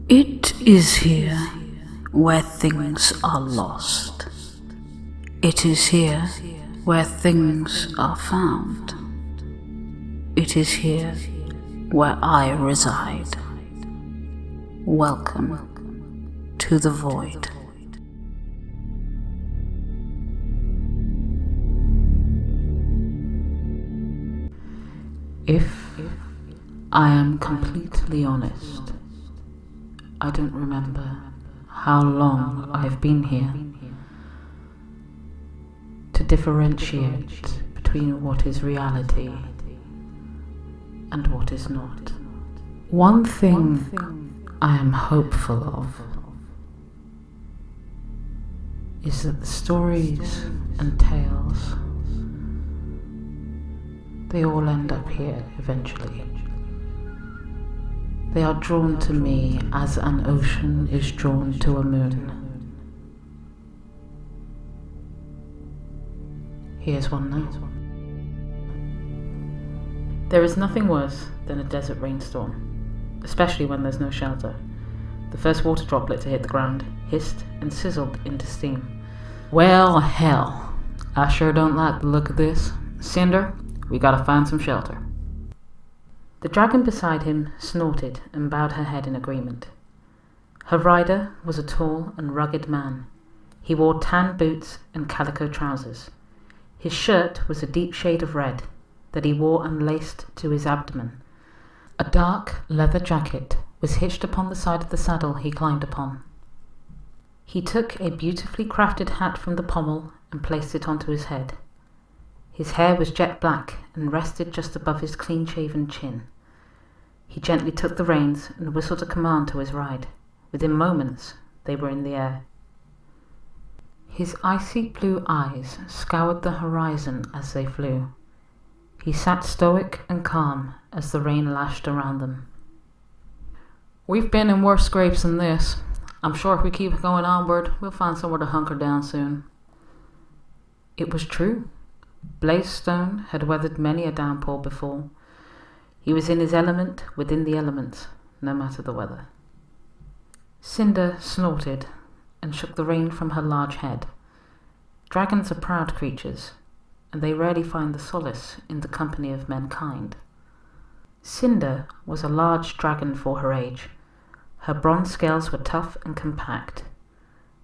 It is here where things are lost. It is here where things are found. It is here where I reside. Welcome to the void. If I am completely honest, I don't remember how long I've been here. To differentiate between what is reality and what is not. One thing I am hopeful of is that the stories and tales, they all end up here eventually. They are drawn to me as an ocean is drawn to a moon. Here's one now. There is nothing worse than a desert rainstorm, especially when there's no shelter. The first water droplet to hit the ground hissed and sizzled into steam. Well, hell, I sure don't like the look of this. Cinder, we gotta find some shelter. The dragon beside him snorted and bowed her head in agreement. Her rider was a tall and rugged man. He wore tan boots and calico trousers. His shirt was a deep shade of red that he wore unlaced to his abdomen. A dark leather jacket was hitched upon the side of the saddle he climbed upon. He took a beautifully crafted hat from the pommel and placed it onto his head. His hair was jet black and rested just above his clean-shaven chin. He gently took the reins and whistled a command to his ride. Within moments, they were in the air. His icy blue eyes scoured the horizon as they flew. He sat stoic and calm as the rain lashed around them. We've been in worse scrapes than this. I'm sure if we keep going onward, we'll find somewhere to hunker down soon. It was true. Blazestone had weathered many a downpour before. He was in his element within the elements, no matter the weather. Cinder snorted and shook the rein from her large head. Dragons are proud creatures, and they rarely find the solace in the company of mankind. Cinder was a large dragon for her age. Her bronze scales were tough and compact.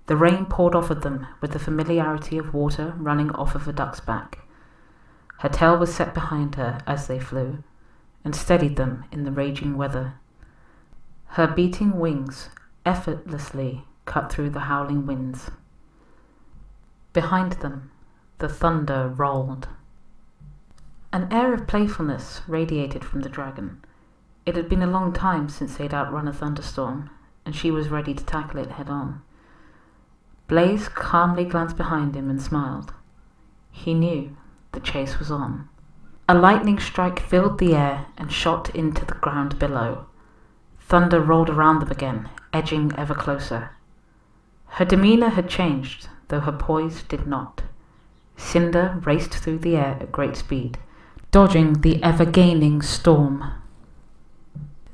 The rain poured off of them with the familiarity of water running off of a duck's back. Her tail was set behind her as they flew, and steadied them in the raging weather. Her beating wings effortlessly cut through the howling winds. Behind them, the thunder rolled. An air of playfulness radiated from the dragon. It had been a long time since they'd outrun a thunderstorm, and she was ready to tackle it head on. Blaze calmly glanced behind him and smiled. He knew the chase was on. A lightning strike filled the air and shot into the ground below. Thunder rolled around them again, edging ever closer. Her demeanor had changed, though her poise did not. Cinder raced through the air at great speed, dodging the ever-gaining storm.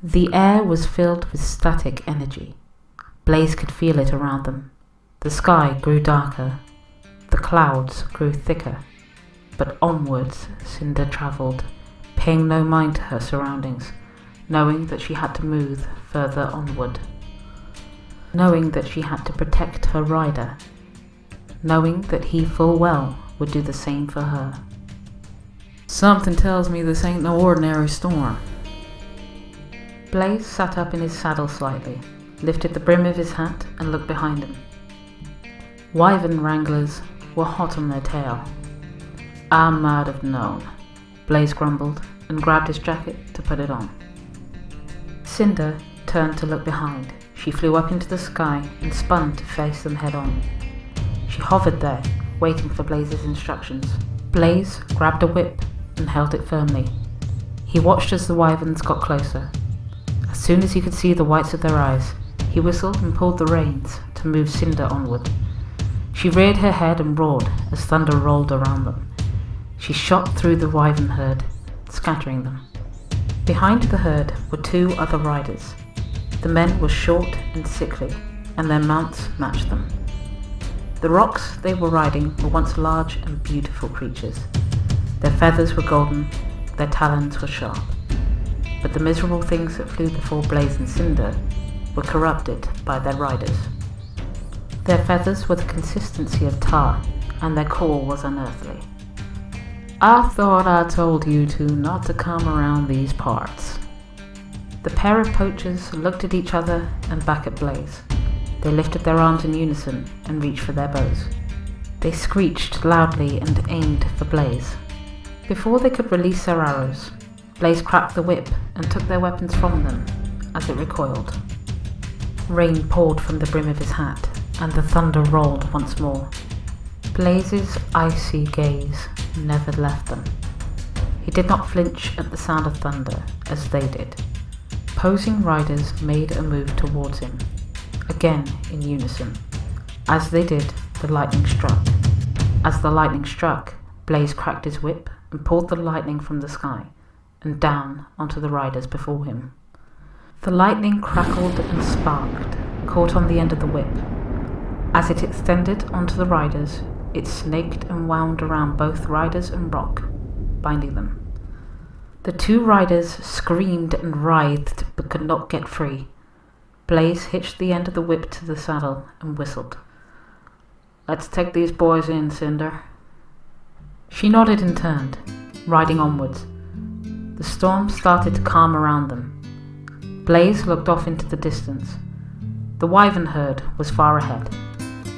The air was filled with static energy. Blaze could feel it around them. The sky grew darker. The clouds grew thicker. But onwards Cinder travelled, paying no mind to her surroundings, knowing that she had to move further onward. Knowing that she had to protect her rider. Knowing that he full well would do the same for her. Something tells me this ain't no ordinary storm. Blaze sat up in his saddle slightly, lifted the brim of his hat and looked behind him. Wyvern wranglers were hot on their tail. I might have known, Blaze grumbled and grabbed his jacket to put it on. Cinder turned to look behind. She flew up into the sky and spun to face them head on. She hovered there, waiting for Blaze's instructions. Blaze grabbed a whip and held it firmly. He watched as the wyverns got closer. As soon as he could see the whites of their eyes, he whistled and pulled the reins to move Cinder onward. She reared her head and roared as thunder rolled around them. She shot through the wyvern herd, scattering them. Behind the herd were two other riders. The men were short and sickly, and their mounts matched them. The rocks they were riding were once large and beautiful creatures. Their feathers were golden, their talons were sharp. But the miserable things that flew before Blaze and Cinder were corrupted by their riders. Their feathers were the consistency of tar, and their call was unearthly. "I thought I told you two not to come around these parts." The pair of poachers looked at each other and back at Blaze. They lifted their arms in unison and reached for their bows. They screeched loudly and aimed for Blaze. Before they could release their arrows, Blaze cracked the whip and took their weapons from them as it recoiled. Rain poured from the brim of his hat, and the thunder rolled once more. Blaze's icy gaze never left them. He did not flinch at the sound of thunder as they did. Opposing riders made a move towards him, again in unison. As they did, the lightning struck. As the lightning struck, Blaze cracked his whip and pulled the lightning from the sky and down onto the riders before him. The lightning crackled and sparked, caught on the end of the whip. As it extended onto the riders, it snaked and wound around both riders and Rock, binding them. The two riders screamed and writhed but could not get free. Blaze hitched the end of the whip to the saddle and whistled. "Let's take these boys in, Cinder." She nodded and turned, riding onwards. The storm started to calm around them. Blaze looked off into the distance. The wyvern herd was far ahead,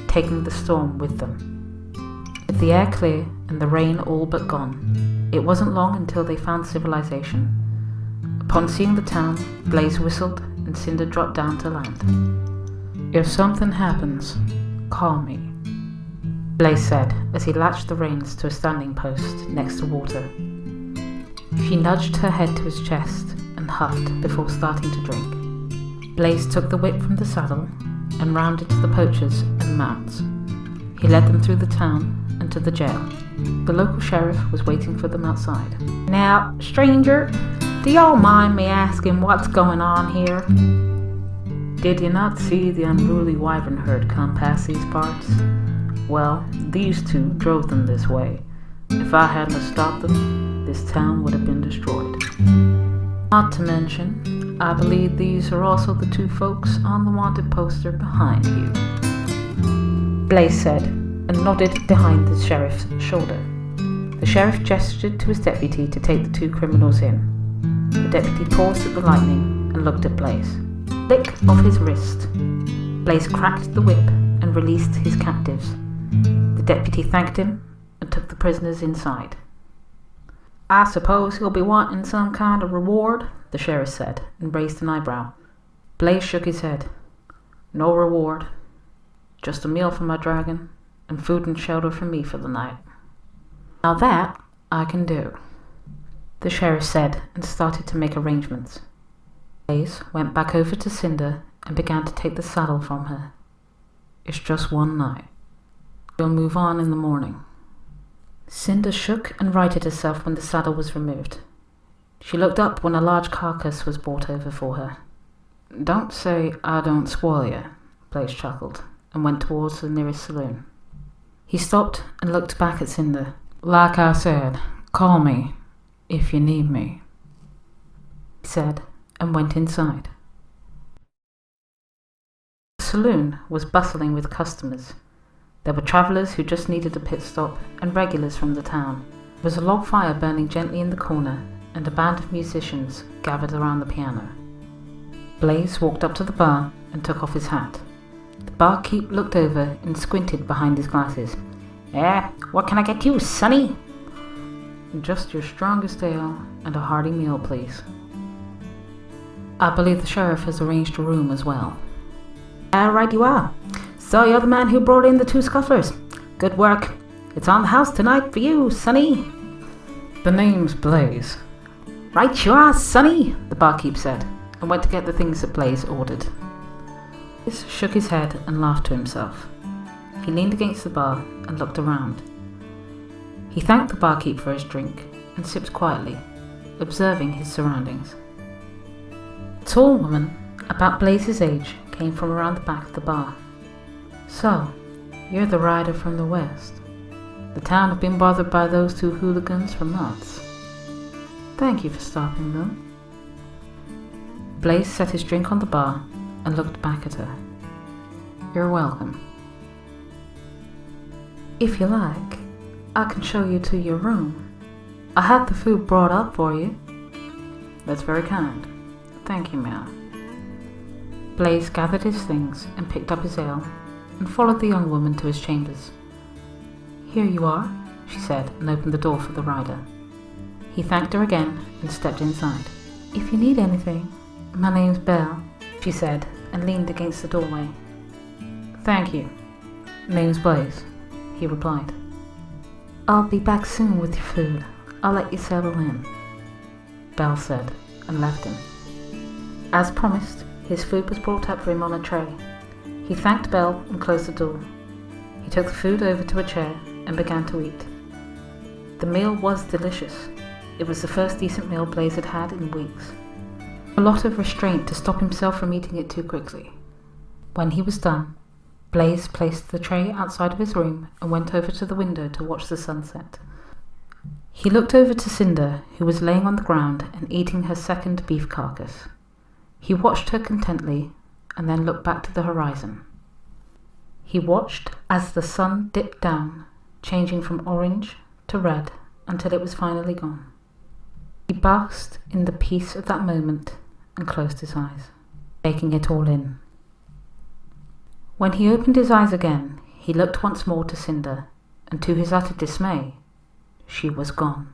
taking the storm with them. With the air clear and the rain all but gone, it wasn't long until they found civilization. Upon seeing the town, Blaze whistled and Cinder dropped down to land. "If something happens, call me," Blaze said as he latched the reins to a standing post next to water. She nudged her head to his chest and huffed before starting to drink. Blaze took the whip from the saddle and rounded to the poachers and mounts. He led them through the town and to the jail. The local sheriff was waiting for them outside. "Now, stranger, do y'all mind me asking what's going on here?" "Did you not see the unruly wyvern herd come past these parts? Well, these two drove them this way. If I hadn't stopped them, this town would have been destroyed. Not to mention, I believe these are also the two folks on the wanted poster behind you," Blaze said, and nodded behind the sheriff's shoulder. The sheriff gestured to his deputy to take the two criminals in. The deputy paused at the lightning and looked at Blaze. Flick of his wrist. Blaze cracked the whip and released his captives. The deputy thanked him and took the prisoners inside. "I suppose he'll be wanting some kind of reward," the sheriff said, and raised an eyebrow. Blaze shook his head. "No reward. Just a meal for my dragon, and food and shelter for me for the night." "Now that I can do," the sheriff said, and started to make arrangements. Blaze went back over to Cinder and began to take the saddle from her. "It's just one night. We'll move on in the morning." Cinder shook and righted herself when the saddle was removed. She looked up when a large carcass was brought over for her. "Don't say I don't spoil you," Blaze chuckled, and went towards the nearest saloon. He stopped and looked back at Cinder. "Like I said, call me if you need me," he said, and went inside. The saloon was bustling with customers. There were travellers who just needed a pit stop and regulars from the town. There was a log fire burning gently in the corner and a band of musicians gathered around the piano. Blaze walked up to the bar and took off his hat. The barkeep looked over and squinted behind his glasses. What can I get you, sonny?" "Just your strongest ale and a hearty meal, please." "I believe the sheriff has arranged a room as well." "Right you are. So you're the man who brought in the two scufflers. Good work. It's on the house tonight for you, sonny." "The name's Blaze." "Right you are, sonny," the barkeep said, and went to get the things that Blaze ordered. Blaze shook his head and laughed to himself. He leaned against the bar and looked around. He thanked the barkeep for his drink and sipped quietly, observing his surroundings. A tall woman, about Blaze's age, came from around the back of the bar. "So, you're the rider from the west. The town have been bothered by those two hooligans for months. Thank you for stopping them." Blaze set his drink on the bar and looked back at her. "You're welcome. If you like, I can show you to your room. I had the food brought up for you." "That's very kind. Thank you, ma'am." Blaze gathered his things and picked up his ale and followed the young woman to his chambers. "Here you are," she said, and opened the door for the rider. He thanked her again and stepped inside. "If you need anything, my name's Belle," she said, and leaned against the doorway. "Thank you. Name's Blaze," he replied. "I'll be back soon with your food. I'll let you settle in," Belle said, and left him. As promised, his food was brought up for him on a tray. He thanked Belle and closed the door. He took the food over to a chair and began to eat. The meal was delicious. It was the first decent meal Blaze had had in weeks. A lot of restraint to stop himself from eating it too quickly. When he was done, Blaze placed the tray outside of his room and went over to the window to watch the sunset. He looked over to Cinder, who was laying on the ground and eating her second beef carcass. He watched her contently and then looked back to the horizon. He watched as the sun dipped down, changing from orange to red until it was finally gone. He basked in the peace of that moment and closed his eyes, taking it all in. When he opened his eyes again, he looked once more to Cinder, and to his utter dismay, she was gone.